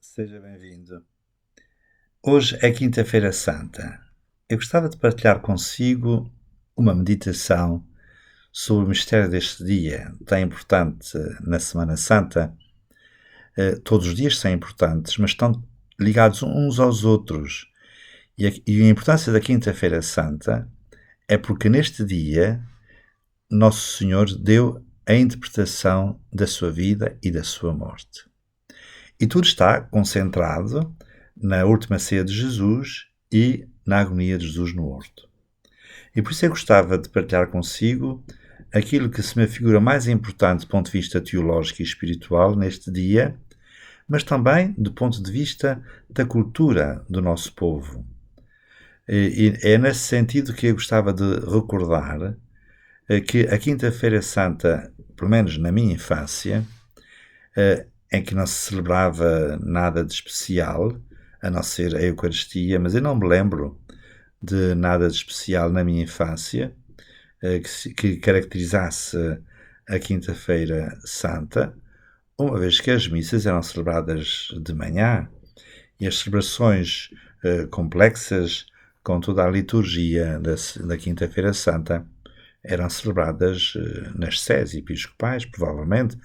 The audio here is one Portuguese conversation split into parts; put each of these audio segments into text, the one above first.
Seja bem-vindo. Hoje é Quinta-feira Santa. Eu gostava de partilhar consigo uma meditação sobre o mistério deste dia, tão importante na Semana Santa. Todos os dias são importantes, mas estão ligados uns aos outros. E a importância da Quinta-feira Santa é porque neste dia Nosso Senhor deu a interpretação da sua vida e da sua morte. E tudo está concentrado na última ceia de Jesus e na agonia de Jesus no horto. E por isso eu gostava de partilhar consigo aquilo que se me figura mais importante do ponto de vista teológico e espiritual neste dia, mas também do ponto de vista da cultura do nosso povo. E é nesse sentido que eu gostava de recordar que a Quinta-feira Santa, pelo menos na minha infância, em que não se celebrava nada de especial, a não ser a Eucaristia, mas eu não me lembro de nada de especial na minha infância que caracterizasse a Quinta-feira Santa, uma vez que as missas eram celebradas de manhã e as celebrações complexas, com toda a liturgia da Quinta-feira Santa, eram celebradas nas sés episcopais, provavelmente,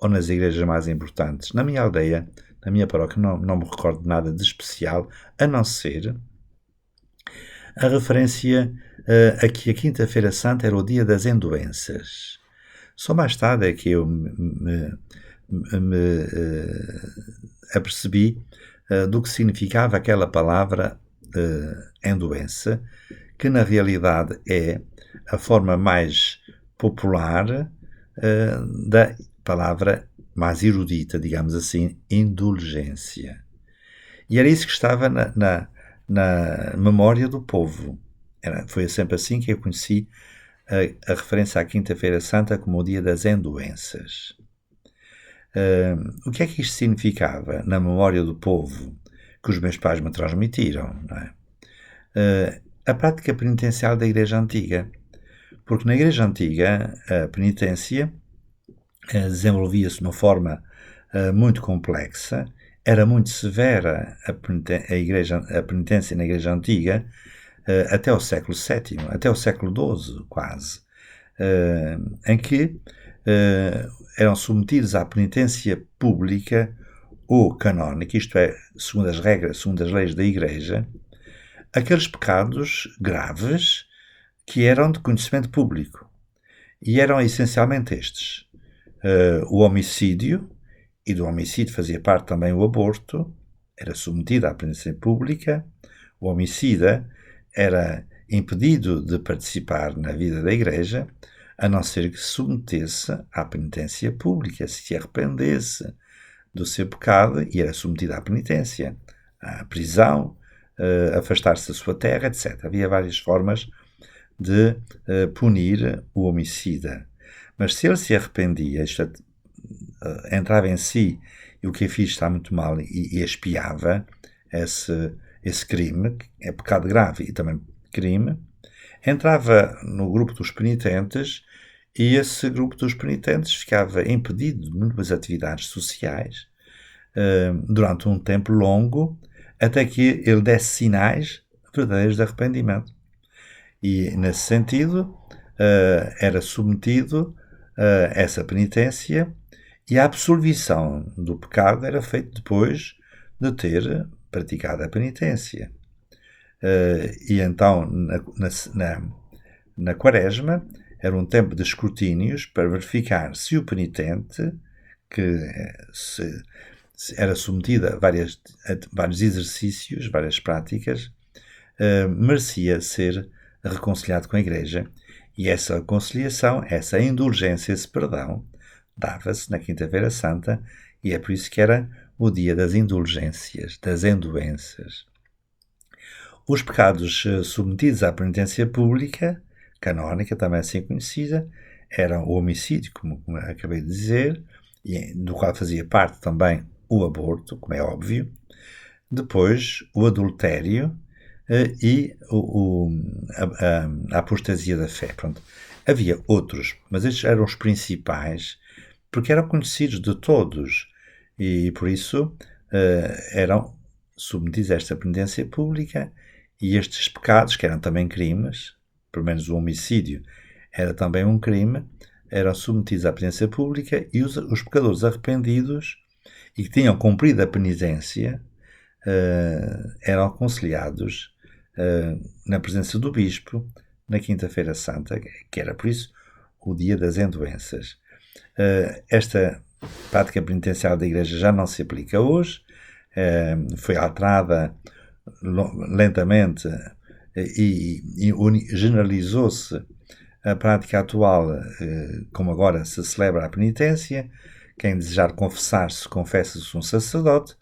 ou nas igrejas mais importantes. Na minha aldeia, na minha paróquia, não me recordo de nada de especial, a não ser a referência a que a Quinta-feira Santa era o dia das endoenças. Só mais tarde é que eu me apercebi do que significava aquela palavra endoença, que na realidade é a forma mais popular da palavra mais erudita, digamos assim, indulgência. E era isso que estava na memória do povo. Foi sempre assim que eu conheci a referência à Quinta-feira Santa como o dia das endoenças. O que é que isto significava na memória do povo que os meus pais me transmitiram? Não é? A prática penitencial da Igreja Antiga. Porque na Igreja Antiga a penitência desenvolvia-se de uma forma muito complexa, era muito severa a penitência na Igreja Antiga até o século VII, até o século XII quase, em que eram submetidos à penitência pública ou canónica, isto é, segundo as regras, segundo as leis da Igreja, aqueles pecados graves que eram de conhecimento público. E eram essencialmente estes. O homicídio, e do homicídio fazia parte também o aborto, era submetido à penitência pública. O homicida era impedido de participar na vida da Igreja, a não ser que se submetesse à penitência pública, se arrependesse do seu pecado e era submetido à penitência, à prisão, afastar-se da sua terra, etc. Havia várias formas de punir o homicida. Mas se ele se arrependia, isto entrava em si e o que fez está muito mal e expiava esse crime, que é pecado grave e também crime, entrava no grupo dos penitentes e esse grupo dos penitentes ficava impedido de muitas atividades sociais durante um tempo longo, até que ele desse sinais verdadeiros de arrependimento. E, nesse sentido, era submetido a essa penitência e a absolvição do pecado era feita depois de ter praticado a penitência. E então, na Quaresma, era um tempo de escrutínios para verificar se o penitente, que era submetido a vários exercícios, várias práticas, merecia ser reconciliado com a Igreja. E essa reconciliação, essa indulgência, esse perdão, dava-se na Quinta-feira Santa, e é por isso que era o dia das indulgências, das endoenças. Os pecados submetidos à penitência pública, canónica, também assim conhecida, eram o homicídio, como acabei de dizer, e do qual fazia parte também o aborto, como é óbvio, depois o adultério e a apostasia da fé. Pronto. Havia outros, mas estes eram os principais, porque eram conhecidos de todos, e por isso eram submetidos a esta penitência pública, e estes pecados, que eram também crimes, pelo menos o homicídio era também um crime, eram submetidos à penitência pública, e os pecadores arrependidos e que tinham cumprido a penitência eram aconselhados na presença do bispo na Quinta-feira Santa, que era por isso o dia das endoenças. Esta prática penitencial da Igreja já não se aplica hoje, foi alterada lentamente e generalizou-se a prática atual, como agora se celebra a penitência. Quem desejar confessar-se, confessa-se um sacerdote.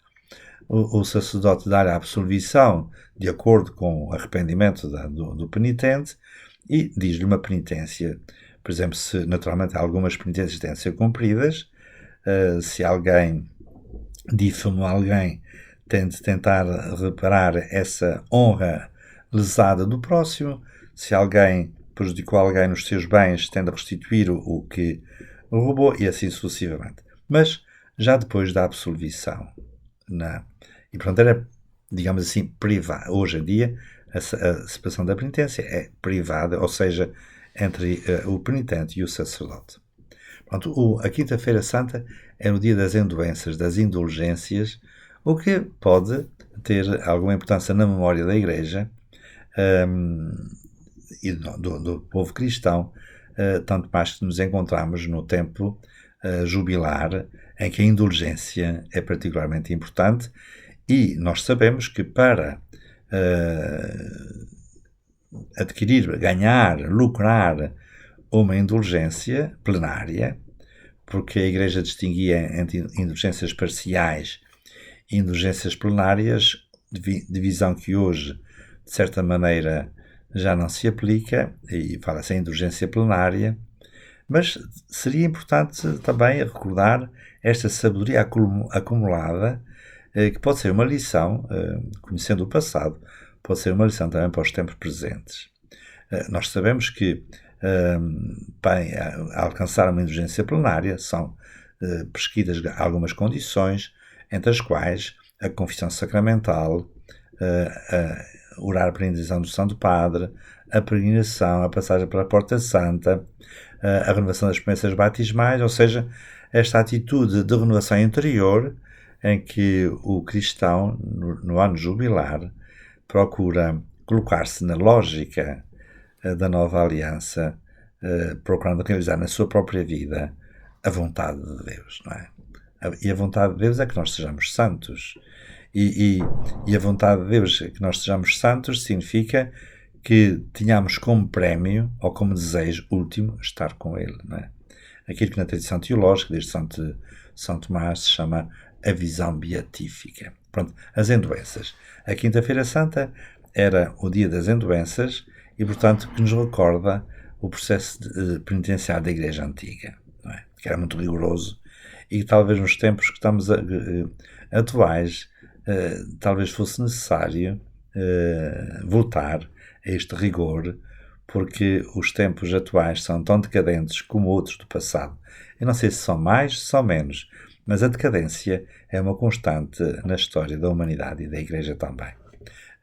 O sacerdote dá a absolvição de acordo com o arrependimento do penitente e diz-lhe uma penitência. Por exemplo, se naturalmente algumas penitências têm de ser cumpridas, se alguém difamou alguém, tem de tentar reparar essa honra lesada do próximo. Se alguém prejudicou alguém nos seus bens, tem de restituir o que roubou, e assim sucessivamente. Mas já depois da absolvição. E portanto era, digamos assim, privada. Hoje em dia, a separação da penitência é privada, ou seja, entre o penitente e o sacerdote. Portanto, a Quinta-feira Santa é o dia das endoenças, das indulgências, o que pode ter alguma importância na memória da Igreja e do povo cristão, tanto mais que nos encontramos no tempo jubilar, em que a indulgência é particularmente importante, e nós sabemos que para adquirir, ganhar, lucrar uma indulgência plenária, porque a Igreja distinguia entre indulgências parciais e indulgências plenárias, divisão que hoje, de certa maneira, já não se aplica, e fala-se em indulgência plenária, mas seria importante também recordar esta sabedoria acumulada, que pode ser uma lição, conhecendo o passado, pode ser uma lição também para os tempos presentes. Nós sabemos que para alcançar uma indulgência plenária são prescritas algumas condições, entre as quais a confissão sacramental, orar para a indicação do Santo Padre, a peregrinação, a passagem pela Porta Santa, a renovação das experiências batismais, ou seja, esta atitude de renovação interior em que o cristão, no ano jubilar, procura colocar-se na lógica da nova aliança, procurando realizar na sua própria vida a vontade de Deus, não é? E a vontade de Deus é que nós sejamos santos. E a vontade de Deus é que nós sejamos santos significa que tenhamos como prémio, ou como desejo último, estar com Ele, não é? Aquilo que na tradição teológica, desde São Tomás, se chama a visão beatífica. Pronto, as endoenças. A Quinta-feira Santa era o dia das endoenças e, portanto, que nos recorda o processo penitenciário da Igreja Antiga, não é? Que era muito rigoroso e talvez nos tempos que estamos atuais, talvez fosse necessário voltar a este rigor, porque os tempos atuais são tão decadentes como outros do passado. Eu não sei se são mais, se são menos, mas a decadência é uma constante na história da humanidade e da Igreja também.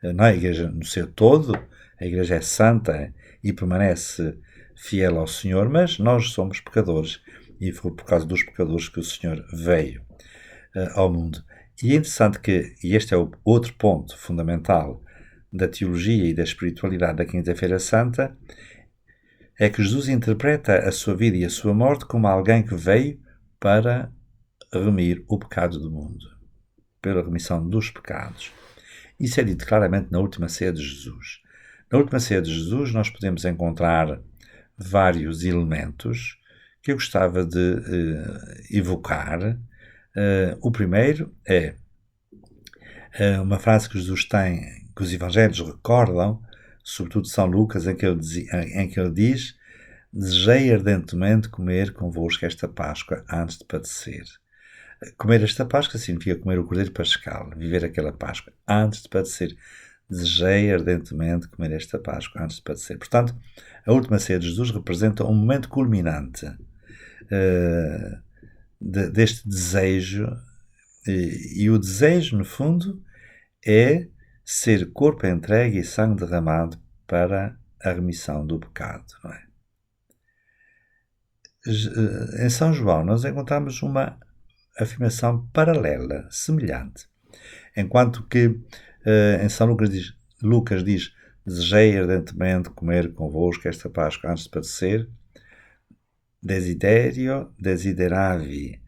Não é a Igreja no seu todo, a Igreja é santa e permanece fiel ao Senhor, mas nós somos pecadores e foi por causa dos pecadores que o Senhor veio ao mundo. E é interessante que, e este é o outro ponto fundamental da teologia e da espiritualidade da Quinta-feira Santa, é que Jesus interpreta a sua vida e a sua morte como alguém que veio para remir o pecado do mundo, pela remissão dos pecados. Isso é dito claramente na última ceia de Jesus. Na última ceia de Jesus nós podemos encontrar vários elementos que eu gostava de evocar. O primeiro é uma frase que Jesus tem, que os evangelhos recordam, sobretudo São Lucas, em que ele diz: desejei ardentemente comer convosco esta Páscoa antes de padecer. Comer esta Páscoa significa comer o Cordeiro Pascal, viver aquela Páscoa antes de padecer. Desejei ardentemente comer esta Páscoa antes de padecer. Portanto, a última ceia de Jesus representa um momento culminante deste desejo E o desejo, no fundo, é ser corpo entregue e sangue derramado para a remissão do pecado, não é? Em São João nós encontramos uma afirmação paralela, semelhante. Enquanto que em São Lucas diz desejei ardentemente comer convosco esta Páscoa antes de padecer, desiderio desideravi,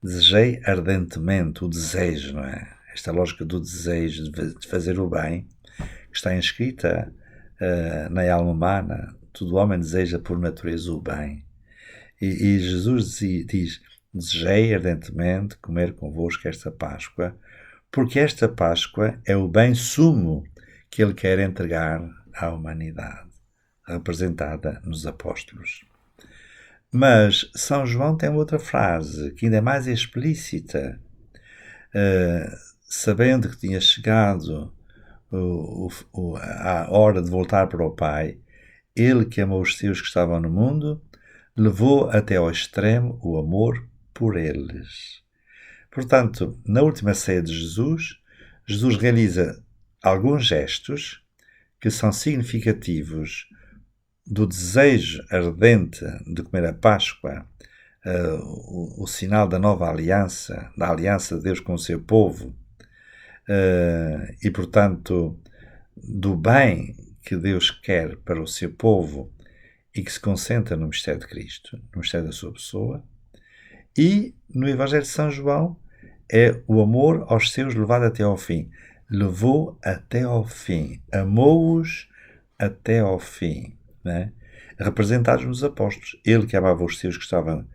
desejei ardentemente, o desejo, não é? Esta lógica do desejo de fazer o bem, que está inscrita na alma humana, todo homem deseja por natureza o bem. E Jesus diz, desejei ardentemente comer convosco esta Páscoa, porque esta Páscoa é o bem sumo que ele quer entregar à humanidade, representada nos apóstolos. Mas São João tem outra frase, que ainda é mais explícita. Sabendo que tinha chegado a hora de voltar para o Pai, ele que amou os seus que estavam no mundo, levou até ao extremo o amor por eles. Portanto, na última ceia de Jesus, Jesus realiza alguns gestos que são significativos do desejo ardente de comer a Páscoa, o sinal da nova aliança, da aliança de Deus com o seu povo, e, portanto, do bem que Deus quer para o seu povo e que se concentra no mistério de Cristo, no mistério da sua pessoa. E no Evangelho de São João é o amor aos seus levado até ao fim. Levou até ao fim, amou-os até ao fim, né? Representados nos apóstolos. Ele que amava os seus que estavam,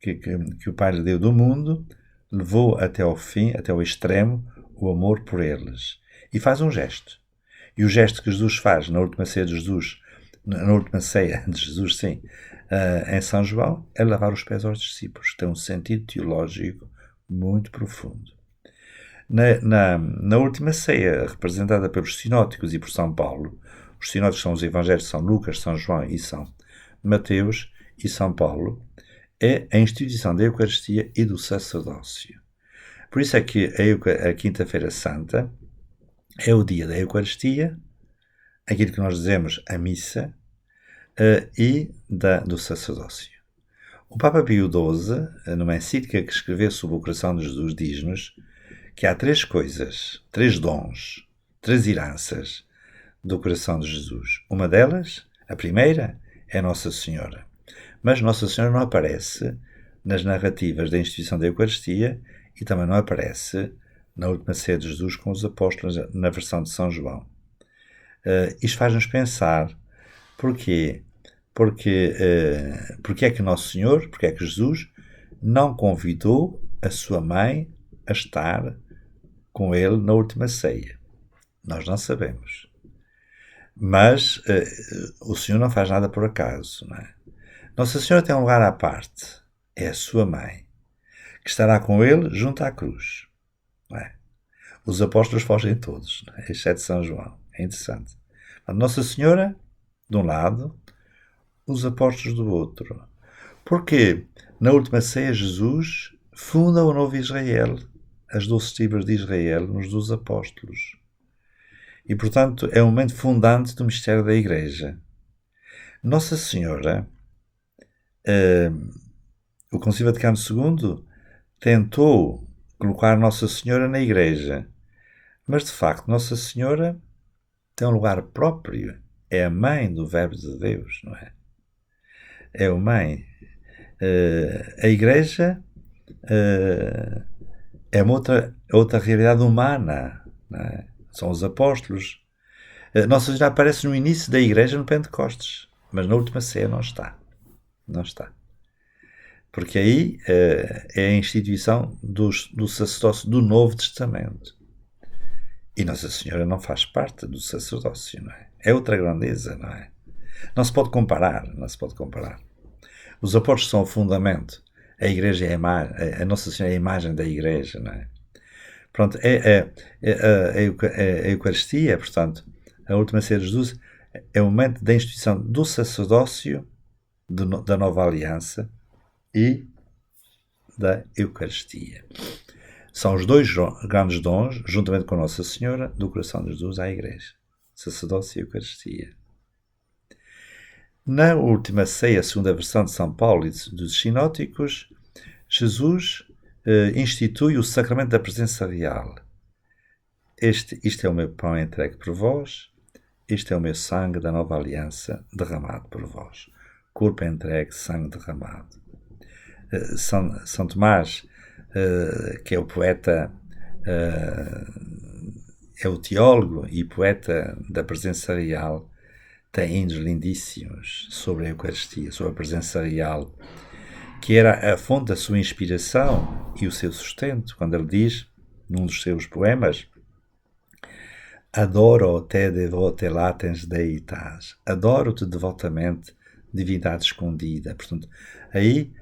que o Pai lhe deu do mundo, levou até ao fim, até ao extremo, o amor por eles. E faz um gesto. E o gesto que Jesus faz na última ceia de Jesus, em São João, é lavar os pés aos discípulos. Tem um sentido teológico muito profundo. Na última ceia, representada pelos sinóticos e por São Paulo, os sinóticos são os evangelhos de São Lucas, São João e São Mateus e São Paulo, é a instituição da Eucaristia e do sacerdócio. Por isso é que a Quinta-feira Santa é o dia da Eucaristia, aquilo que nós dizemos a missa, e do sacerdócio. O Papa Pio XII, numa encíclica que escreveu sobre o coração de Jesus, diz-nos que há três coisas, três dons, três heranças do coração de Jesus. Uma delas, a primeira, é Nossa Senhora. Mas Nossa Senhora não aparece nas narrativas da instituição da Eucaristia e também não aparece na última ceia de Jesus com os apóstolos na versão de São João. Isto faz-nos pensar porquê é que Nosso Senhor, porque é que Jesus não convidou a sua mãe a estar com ele na última ceia. Nós não sabemos. Mas o Senhor não faz nada por acaso, não é? Nossa Senhora tem um lugar à parte. É a sua mãe, que estará com ele junto à cruz. Não é? Os apóstolos fogem todos, não é? Exceto São João. É interessante. Nossa Senhora, de um lado, os apóstolos do outro. Porque na última ceia Jesus funda o novo Israel, as 12 tribos de Israel, nos 12 apóstolos. E, portanto, é um momento fundante do mistério da Igreja. Nossa Senhora, o Concílio Vaticano II tentou colocar Nossa Senhora na Igreja, mas, de facto, Nossa Senhora tem um lugar próprio. É a mãe do Verbo de Deus, não é? É a mãe. A Igreja é uma outra realidade humana, não é? São os apóstolos. Nossa Senhora aparece no início da Igreja no Pentecostes, mas na última ceia não está. Não está. Porque aí é a instituição do sacerdócio do Novo Testamento. E Nossa Senhora não faz parte do sacerdócio, não é? É outra grandeza, não é? Não se pode comparar, não se pode comparar. Os apóstolos são o fundamento. A Igreja é a Nossa Senhora é a imagem da Igreja, não é? Pronto, a Eucaristia, portanto, a última ceia de Jesus, é o momento da instituição do sacerdócio da nova aliança e da Eucaristia. São os dois grandes dons, juntamente com Nossa Senhora, do coração de Jesus à Igreja. Sacerdócio e Eucaristia. Na última ceia, a segunda versão de São Paulo e dos sinóticos, Jesus institui o sacramento da presença real. Isto é o meu pão entregue por vós, este é o meu sangue da nova aliança derramado por vós. Corpo entregue, sangue derramado. São Tomás, que é o poeta, é o teólogo e poeta da presença real, tem hinos lindíssimos sobre a Eucaristia, sobre a presença real, que era a fonte da sua inspiração e o seu sustento, quando ele diz, num dos seus poemas, Adoro te devote latens deitas, adoro-te devotamente, divindade escondida. Portanto, aí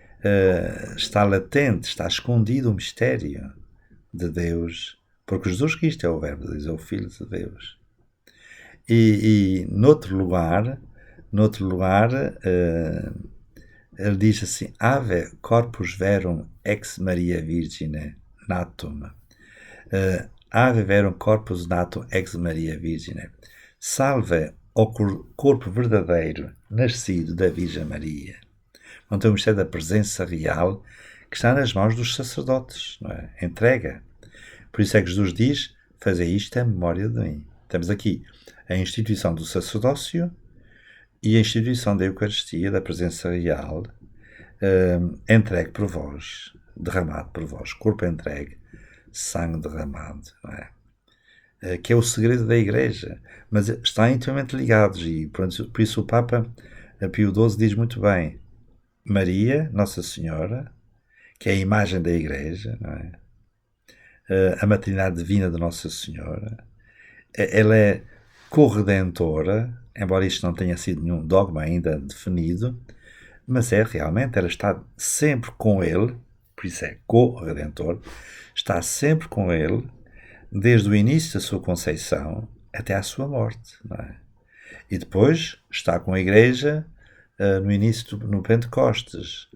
está latente, está escondido o mistério de Deus, porque Jesus Cristo é o Verbo de Deus, é o Filho de Deus. E noutro lugar, ele diz assim, Ave corpus verum ex Maria Virgine natum. Ave verum corpus natum ex Maria Virgine. Salve o corpo verdadeiro, nascido da Virgem Maria. Então, o mistério da presença real que está nas mãos dos sacerdotes, não é? Entrega. Por isso é que Jesus diz, fazei isto em memória de mim. Temos aqui a instituição do sacerdócio e a instituição da Eucaristia, da presença real, entregue por vós, derramado por vós, corpo entregue, sangue derramado, não é? Que é o segredo da Igreja, mas estão intimamente ligados e por isso o Papa Pio XII diz muito bem, Maria, Nossa Senhora, que é a imagem da Igreja, não é? A maternidade divina de Nossa Senhora, ela é corredentora, embora isto não tenha sido nenhum dogma ainda definido, mas realmente, ela está sempre com ele, por isso é co-redentor, está sempre com ele, desde o início da sua conceição até à sua morte, não é? E depois está com a Igreja no início, no Pentecostes,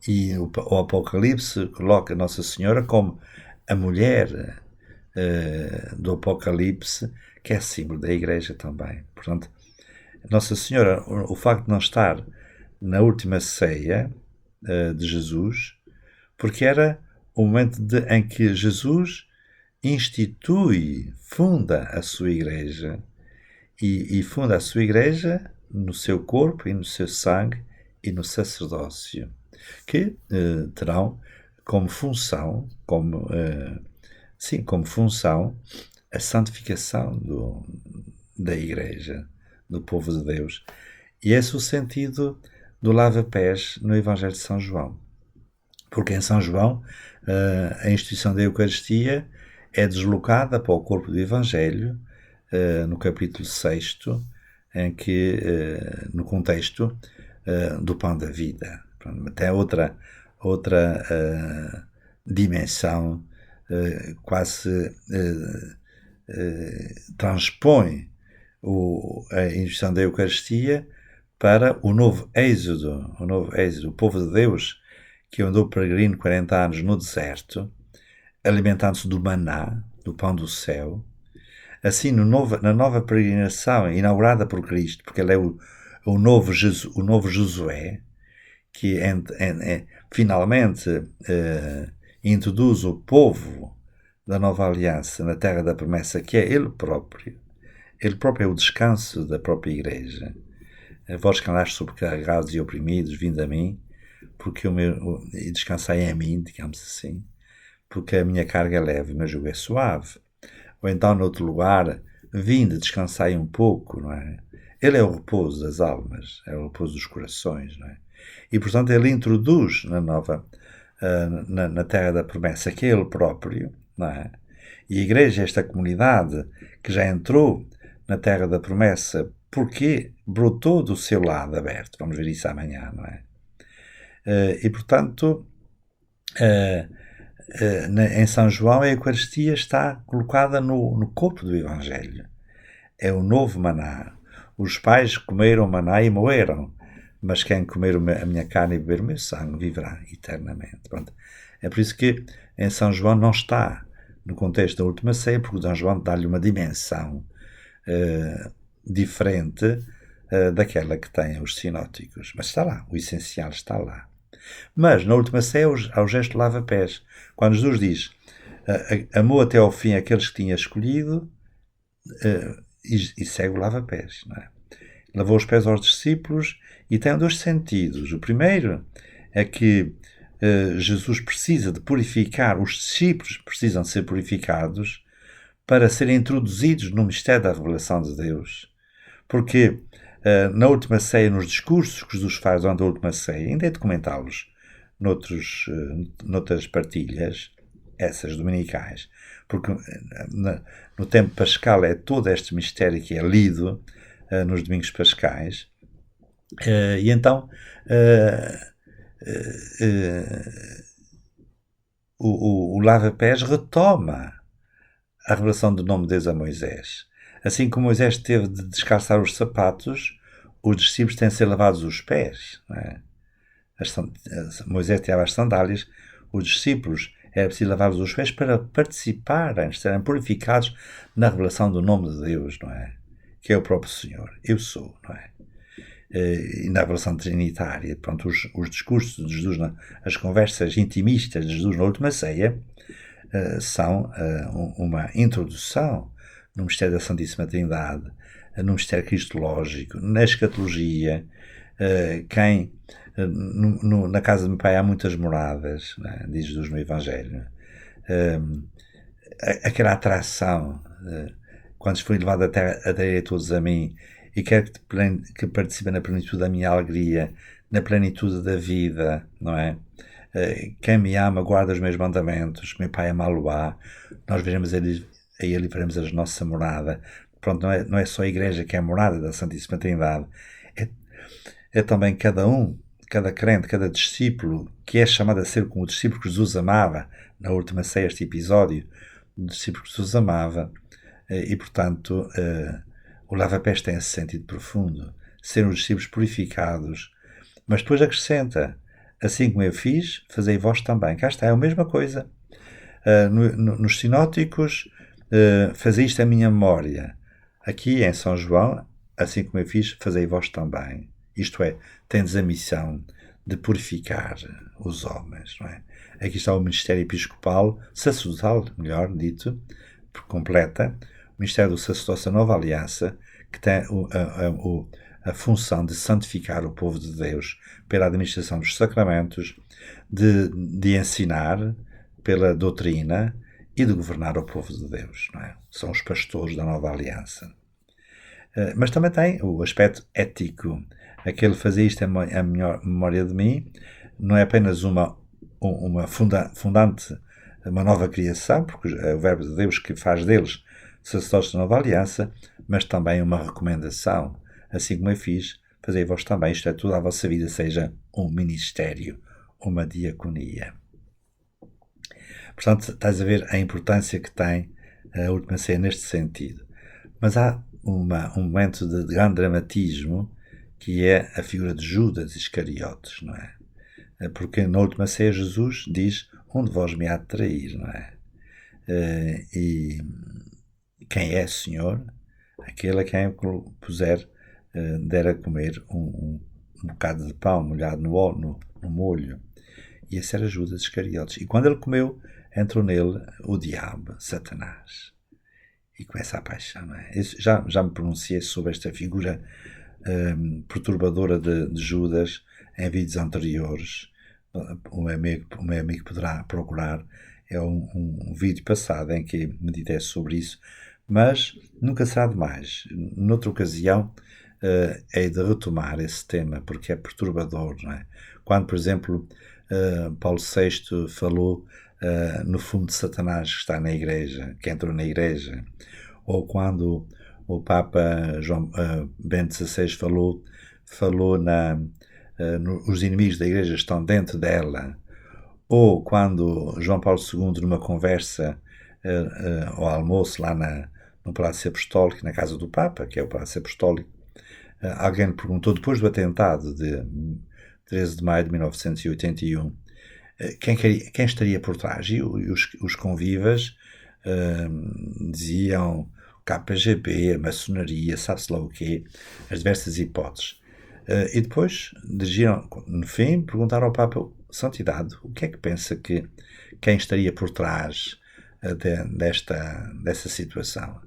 e o Apocalipse coloca Nossa Senhora como a mulher do Apocalipse, que é símbolo da Igreja também. Portanto, Nossa Senhora, o facto de não estar na última ceia de Jesus, porque era o momento em que Jesus funda a sua Igreja, e funda a sua Igreja no seu corpo e no seu sangue e no sacerdócio, que terão como função, como função, a santificação da Igreja, do povo de Deus. E esse é o sentido do lava-pés no Evangelho de São João. Porque em São João a instituição da Eucaristia é deslocada para o corpo do Evangelho, no capítulo 6, em que, no contexto do pão da vida. Tem outra dimensão, quase transpõe a instituição da Eucaristia para o novo êxodo, o povo de Deus que andou peregrino 40 anos no deserto, alimentando-se do maná, do pão do céu. Assim, na nova peregrinação inaugurada por Cristo, porque ele é o novo Josué, que finalmente introduz o povo da nova aliança na terra da promessa, que é ele próprio. Ele próprio é o descanso da própria Igreja. Vós que andais sobrecarregados e oprimidos, vindo a mim, e descansai em mim, digamos assim, porque a minha carga é leve, o meu jugo é suave. Ou então, noutro lugar, vinde, descansai um pouco, não é? Ele é o repouso das almas, é o repouso dos corações, não é? E, portanto, ele introduz na terra da promessa, que é ele próprio, não é? E a Igreja é esta comunidade que já entrou na terra da promessa porque brotou do seu lado aberto. Vamos ver isso amanhã, não é? E, portanto, em São João, a Eucaristia está colocada no corpo do Evangelho. É o novo maná. Os pais comeram maná e morreram, mas quem comer a minha carne e beber o meu sangue viverá eternamente. Pronto. É por isso que em São João não está no contexto da última ceia, porque D. João dá-lhe uma dimensão diferente daquela que têm os sinóticos. Mas está lá, o essencial está lá. Mas na última ceia há o gesto lava-pés. Quando Jesus diz amou até ao fim aqueles que tinha escolhido e segue o lava-pés. Não é? Lavou os pés aos discípulos e tem dois sentidos. O primeiro é que Jesus precisa de purificar, os discípulos precisam ser purificados para serem introduzidos no mistério da revelação de Deus. Porque na última ceia, nos discursos que Jesus faz durante a última ceia, ainda é documentá-los noutras partilhas, essas dominicais, porque no tempo pascal é todo este mistério que é lido nos domingos pascais, e então o lava-pés retoma a revelação do nome de Deus a Moisés. Assim como Moisés teve de descalçar os sapatos, os discípulos têm de ser lavados os pés. Não é? Moisés tirava as sandálias, os discípulos era preciso lavar-lhes os pés para participarem, estarem purificados na revelação do nome de Deus, não é? Que é o próprio Senhor. Eu sou, não é? E na revelação trinitária, pronto, os discursos de Jesus, as conversas intimistas de Jesus na última ceia, são uma introdução no mistério da Santíssima Trindade, no mistério cristológico, na escatologia. Na casa do meu pai há muitas moradas, né? Diz Jesus no Evangelho. Aquela atração, quando forem levados até todos a mim, e quero que participem na plenitude da minha alegria, na plenitude da vida, não é? Quem me ama guarda os meus mandamentos, meu Pai amá-lo-á, nós veremos a ele e veremos a nossa morada. Pronto, não é só a igreja que é a morada da Santíssima Trindade, é também cada crente, cada discípulo que é chamado a ser como o discípulo que Jesus amava. Na última ceia, este episódio, o discípulo que Jesus amava, e portanto o lava-pés tem esse sentido profundo, serem os discípulos purificados, mas depois acrescenta, assim como eu fiz, fazei vós também. Cá está, é a mesma coisa. Nos sinóticos, fazei isto a minha memória. Aqui em São João, assim como eu fiz, fazei vós também. Isto é, tendes a missão de purificar os homens. Não é? Aqui está o ministério episcopal, sacerdotal, melhor dito, completa, o ministério do sacerdócio da Nova Aliança, que tem a função de santificar o povo de Deus pela administração dos sacramentos, de ensinar pela doutrina e de governar o povo de Deus. Não é? São os pastores da Nova Aliança. Mas também tem o aspecto ético. Aquele fazer isto a melhor memória de mim não é apenas uma fundante, uma nova criação, porque é o verbo de Deus que faz deles sacerdotes da Nova Aliança, mas também uma recomendação. Assim como eu fiz, fazei vós também, isto é, toda a vossa vida seja um ministério, uma diaconia. Portanto, estás a ver a importância que tem a última ceia neste sentido. Mas há um momento de grande dramatismo, que é a figura de Judas Iscariotes, não é? Porque na última ceia Jesus diz, um de vós me há de trair, não é? E quem é Senhor? Aquele a quem puser, der a comer um bocado de pão molhado no molho. E esse era Judas Iscariotes. E quando ele comeu, entrou nele o diabo, Satanás. E começa a paixão, não é? Já me pronunciei sobre esta figura perturbadora de Judas em vídeos anteriores. O meu amigo poderá procurar. É um vídeo passado em que meditei sobre isso, mas nunca será demais. Noutra ocasião, é de retomar esse tema, porque é perturbador, não é? Quando, por exemplo, Paulo VI falou no fumo de Satanás que está na Igreja, que entrou na Igreja, ou quando o Papa Bento XVI falou os inimigos da Igreja estão dentro dela, ou quando João Paulo II, numa conversa ao almoço lá no Palácio Apostólico, na casa do Papa, que é o Palácio Apostólico, alguém lhe perguntou, depois do atentado de 13 de maio de 1981, quem estaria por trás? E os convivas diziam KGB, maçonaria, sabe-se lá o quê, as diversas hipóteses. E depois dirigiram, no fim, perguntaram ao Papa: Santidade, o que é que pensa que quem estaria por trás dessa situação?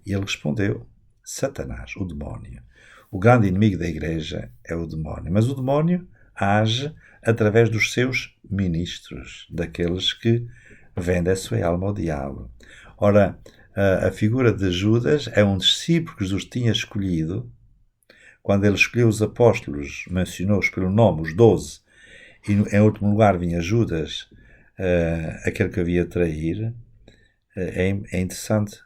E ele respondeu: Satanás, o demónio. O grande inimigo da Igreja é o demónio. Mas o demónio age através dos seus ministros, daqueles que vendem a sua alma ao diabo. Ora, a figura de Judas é um discípulo que Jesus tinha escolhido. Quando ele escolheu os apóstolos, mencionou-os pelo nome, os 12, e em último lugar vinha Judas, aquele que havia de trair. É interessante.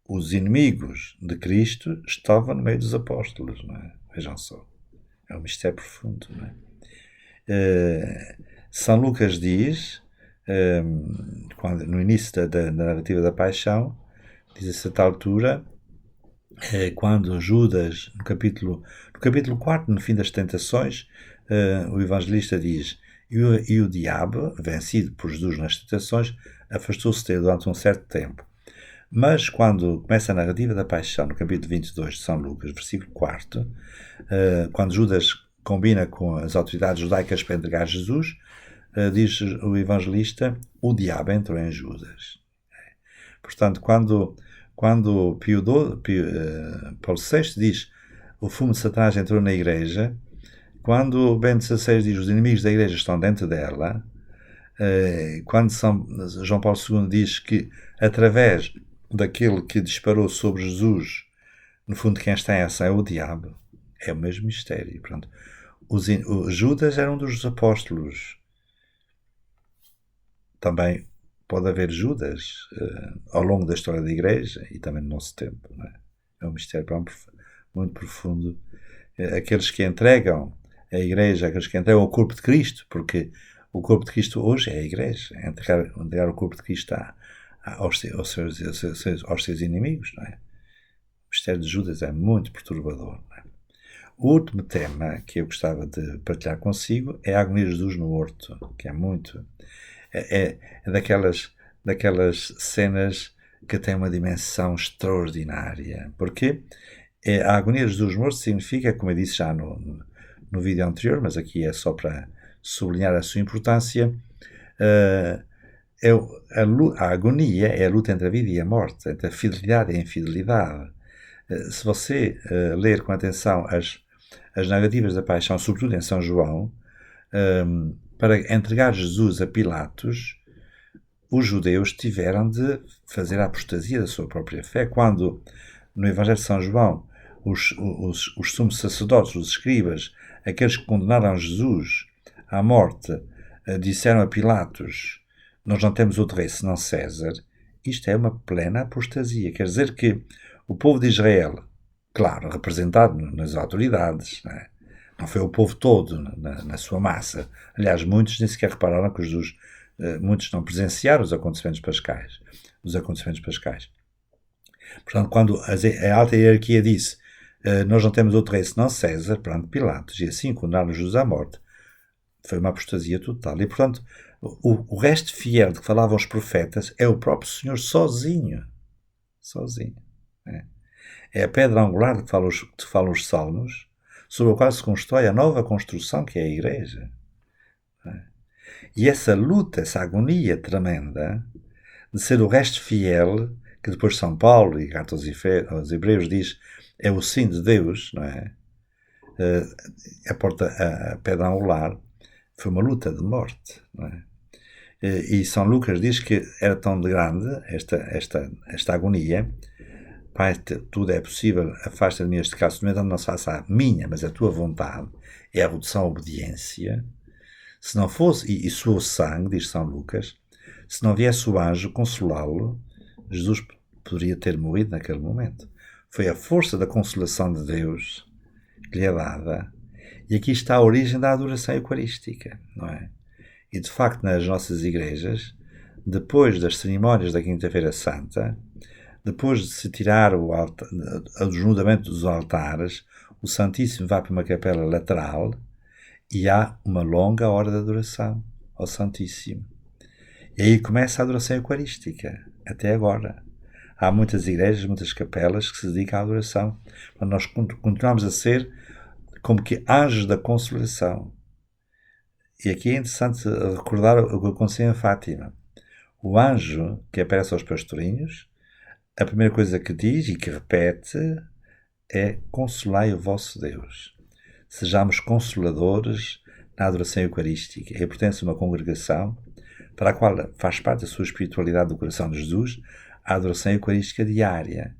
Os inimigos de Cristo estavam no meio dos apóstolos, não é? Vejam só. É um mistério profundo, não é? São Lucas diz, no início da narrativa da paixão, diz a certa altura, quando Judas, no capítulo 4, no fim das tentações, o evangelista diz: e o diabo, vencido por Jesus nas tentações, afastou-se dele durante um certo tempo. Mas quando começa a narrativa da paixão, no capítulo 22 de São Lucas, versículo 4, quando Judas combina com as autoridades judaicas para entregar Jesus, diz o evangelista: o diabo entrou em Judas. Portanto, quando Paulo VI diz: o fumo de Satanás entrou na Igreja, quando Bento XVI diz: os inimigos da Igreja estão dentro dela, quando João Paulo II diz que através daquele que disparou sobre Jesus, no fundo quem está em ação é o diabo, é o mesmo mistério. Pronto. Judas era um dos apóstolos. Também pode haver Judas ao longo da história da Igreja e também no nosso tempo. Não é? É um mistério muito profundo. Aqueles que entregam a Igreja, aqueles que entregam o corpo de Cristo, porque o corpo de Cristo hoje é a Igreja. É entregar o corpo de Cristo aos seus inimigos. Não é? O mistério de Judas é muito perturbador. Não é? O último tema que eu gostava de partilhar consigo é a agonia de Jesus no horto, que é muito... É daquelas cenas que têm uma dimensão extraordinária. Porque a agonia de Jesus morto significa, como eu disse já no vídeo anterior, mas aqui é só para sublinhar a sua importância, a agonia é a luta entre a vida e a morte, entre a fidelidade e a infidelidade. Se você ler com atenção as narrativas da paixão, sobretudo em São João, para entregar Jesus a Pilatos, os judeus tiveram de fazer a apostasia da sua própria fé. Quando, no Evangelho de São João, os sumos sacerdotes, os escribas, aqueles que condenaram Jesus à morte, disseram a Pilatos: nós não temos outro rei senão César. Isto é uma plena apostasia. Quer dizer que o povo de Israel, claro, representado nas autoridades, não foi o povo todo na sua massa. Aliás, muitos nem sequer repararam que Jesus, muitos não presenciaram os acontecimentos pascais. Portanto, quando a alta hierarquia disse: nós não temos outro rei senão César, perante Pilatos, e assim condenaram Jesus à morte, foi uma apostasia total. E, portanto, o resto fiel de que falavam os profetas é o próprio Senhor sozinho. É a pedra angular de que falam os salmos, sobre a qual se constrói a nova construção que é a Igreja. E essa luta, essa agonia tremenda de ser o resto fiel, que depois São Paulo e carta aos Hebreus diz, é o sim de Deus, não é? A pedra angular foi uma luta de morte, não é? E São Lucas diz que era tão grande esta agonia: Pai, tudo é possível, afasta de mim este caso, não se faça a minha, mas a tua vontade. É a redução à obediência. Se não fosse, e suou sangue, diz São Lucas, se não viesse o anjo consolá-lo, Jesus poderia ter morrido naquele momento. Foi a força da consolação de Deus que lhe é dada. E aqui está a origem da adoração eucarística, não é? E de facto, nas nossas igrejas, depois das cerimónias da Quinta-feira Santa, depois de se tirar o desnudamento dos altares, o Santíssimo vai para uma capela lateral e há uma longa hora de adoração ao Santíssimo. E aí começa a adoração eucarística. até agora. Há muitas igrejas, muitas capelas que se dedicam à adoração. Mas nós continuamos a ser como que anjos da consolação. E aqui é interessante recordar o que aconteceu em Fátima. O anjo que aparece aos pastorinhos, a primeira coisa que diz e que repete é: consolai o vosso Deus. Sejamos consoladores na adoração eucarística. Eu pertenço a uma congregação para a qual faz parte da sua espiritualidade do coração de Jesus a adoração eucarística diária.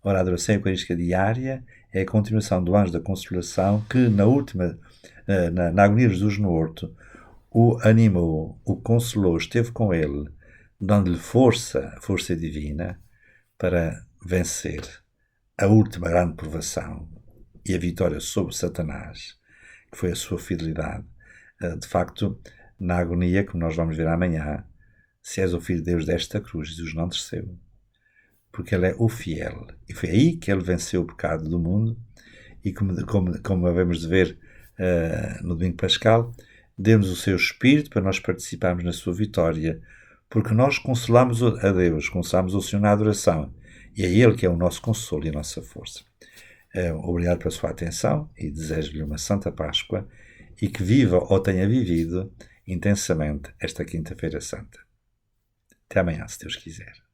Ora, a adoração eucarística diária é a continuação do anjo da consolação que na agonia de Jesus no horto, o animou, o consolou, esteve com ele, dando-lhe força divina, para vencer a última grande provação e a vitória sobre Satanás, que foi a sua fidelidade. De facto, na agonia, como nós vamos ver amanhã, se és o Filho de Deus, desta cruz, Jesus não desceu, porque ele é o fiel. E foi aí que ele venceu o pecado do mundo, e como havemos de ver no domingo pascal, deu-nos o seu Espírito para nós participarmos na sua vitória, porque nós consolamos a Deus, consolamos o Senhor na adoração, e é Ele que é o nosso consolo e a nossa força. Obrigado pela sua atenção e desejo-lhe uma Santa Páscoa e que viva ou tenha vivido intensamente esta Quinta-feira Santa. Até amanhã, se Deus quiser.